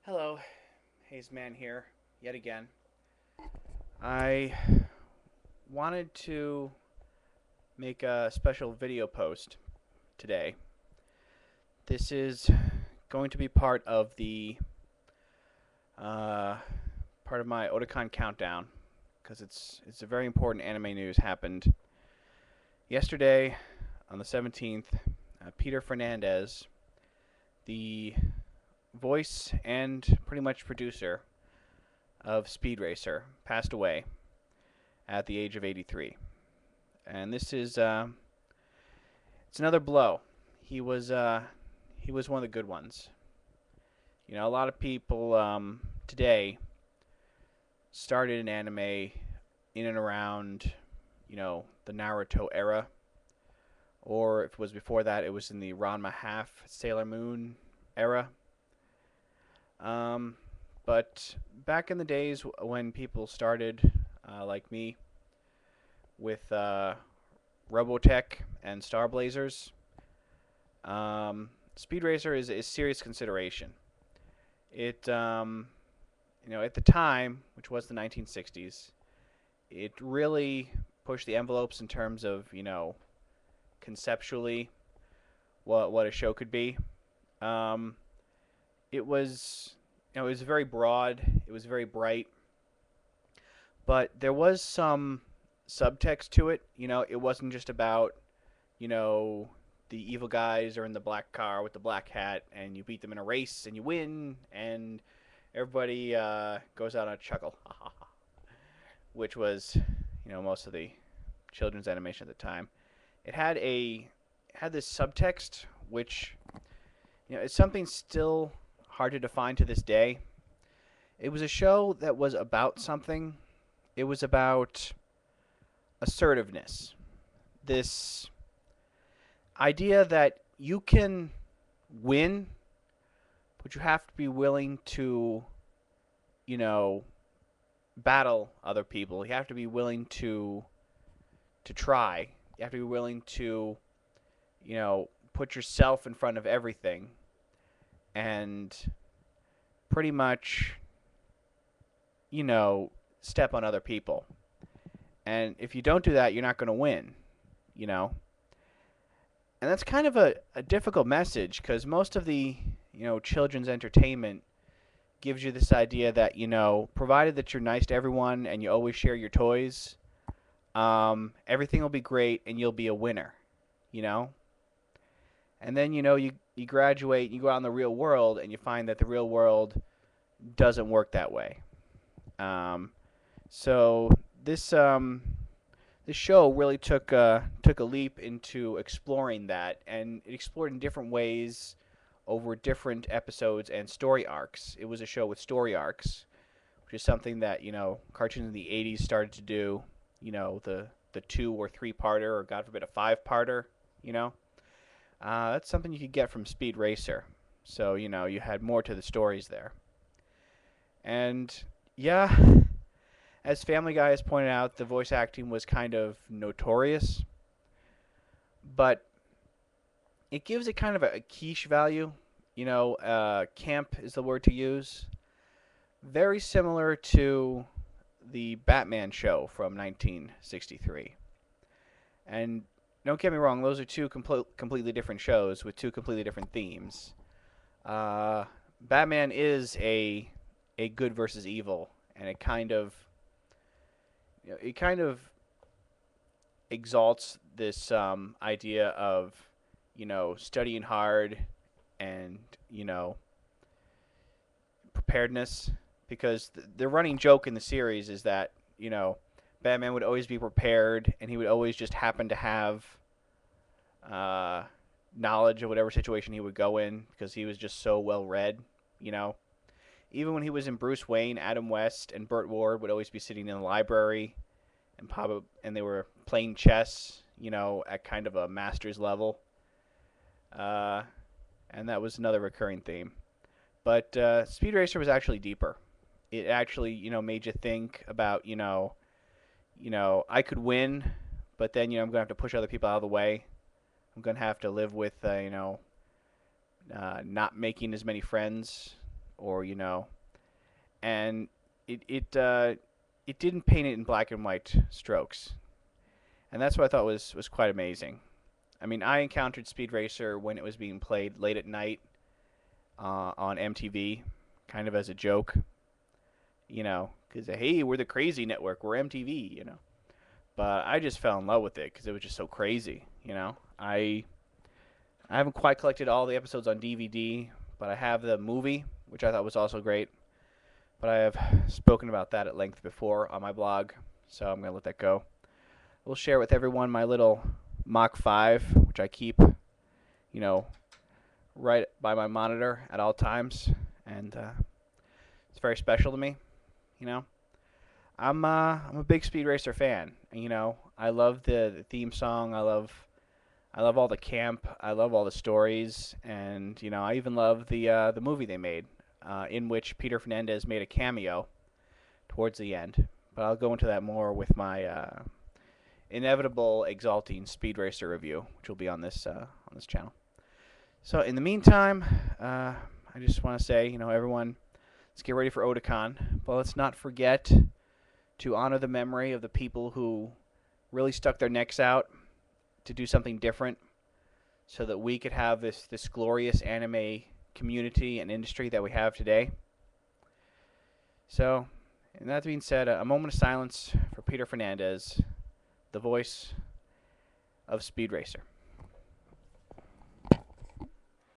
Hello, Hayes Man here, yet again. I wanted to make a special video post today. This is going to be uh, part of my Otakon countdown because it's a very important anime news happened yesterday on the 17th. Peter Fernandez, the voice and pretty much producer of Speed Racer, passed away at the age of 83. And this is it's another blow. He was uh, he was one of the good ones. You know, a lot of people today started in anime in and around, the Naruto era, or if it was before that, it was in the Ranma half Sailor Moon era. Um, but back in the days when people started, like me, with Robotech and Star Blazers, Speed Racer is serious consideration. It, at the time, which was the 1960s, it really pushed the envelopes in terms of, conceptually what a show could be. Um, it was, it was very broad. It was very bright, but there was some subtext to it. It wasn't just about, you know, the evil guys are in the black car with the black hat, and you beat them in a race and you win, and everybody goes out on a chuckle, which was, most of the children's animation at the time. It had this subtext, which is something still hard to define to this day. It was a show that was about something. It was about assertiveness. This idea that you can win, but you have to be willing to, you know, battle other people. You have to be willing to try. You have to be willing to, put yourself in front of everything and pretty much, step on other people. And if you don't do that, you're not going to win, you know? And that's kind of a difficult message because most of the, children's entertainment gives you this idea that, provided that you're nice to everyone and you always share your toys, everything will be great and you'll be a winner, you know? And then, you graduate, you go out in the real world and you find that the real world doesn't work that way. Um, so this this show really took a leap into exploring that, and it explored in different ways over different episodes and story arcs. It was a show with story arcs, which is something that cartoons in the '80s started to do. The 2 or 3 parter, or God forbid a 5 parter. You know, that's something you could get from Speed Racer. So you had more to the stories there, and yeah, as Family Guy has pointed out, the voice acting was kind of notorious, but it gives it kind of a quiche value. Camp is the word to use. Very similar to the Batman show from 1963. And don't get me wrong, those are two completely different shows with two completely different themes. Uh, Batman is a good versus evil, and it kind of exalts this idea of studying hard and preparedness, because the running joke in the series is that Batman would always be prepared and he would always just happen to have uh, knowledge of whatever situation he would go in because he was just so well read. You know, even when he was in Bruce Wayne, Adam West and Burt Ward would always be sitting in the library and they were playing chess, at kind of a master's level. Uh, and that was another recurring theme. But Speed Racer was actually deeper. It actually, made you think about, I could win, but then, I'm going to have to push other people out of the way. I'm going to have to live with, not making as many friends, or and it didn't paint it in black and white strokes, and that's what I thought was quite amazing. I mean, I encountered Speed Racer when it was being played late at night on MTV, kind of as a joke, because hey, we're the crazy network, we're MTV. But I just fell in love with it because it was just so crazy. I haven't quite collected all the episodes on DVD, but I have the movie, which I thought was also great. But I have spoken about that at length before on my blog, so I'm going to let that go. We'll share with everyone my little Mach 5, which I keep, right by my monitor at all times, and it's very special to me. You know, I'm a big Speed Racer fan. I love the theme song. I love all the camp. I love all the stories, and I even love the movie they made, in which Peter Fernandez made a cameo towards the end. But I'll go into that more with my inevitable exalting Speed Racer review, which will be on this channel. So in the meantime, I just want to say, everyone, let's get ready for Otakon, but let's not forget to honor the memory of the people who really stuck their necks out to do something different, so that we could have this glorious anime community and industry that we have today. So, and that being said, a moment of silence for Peter Fernandez, the voice of Speed Racer.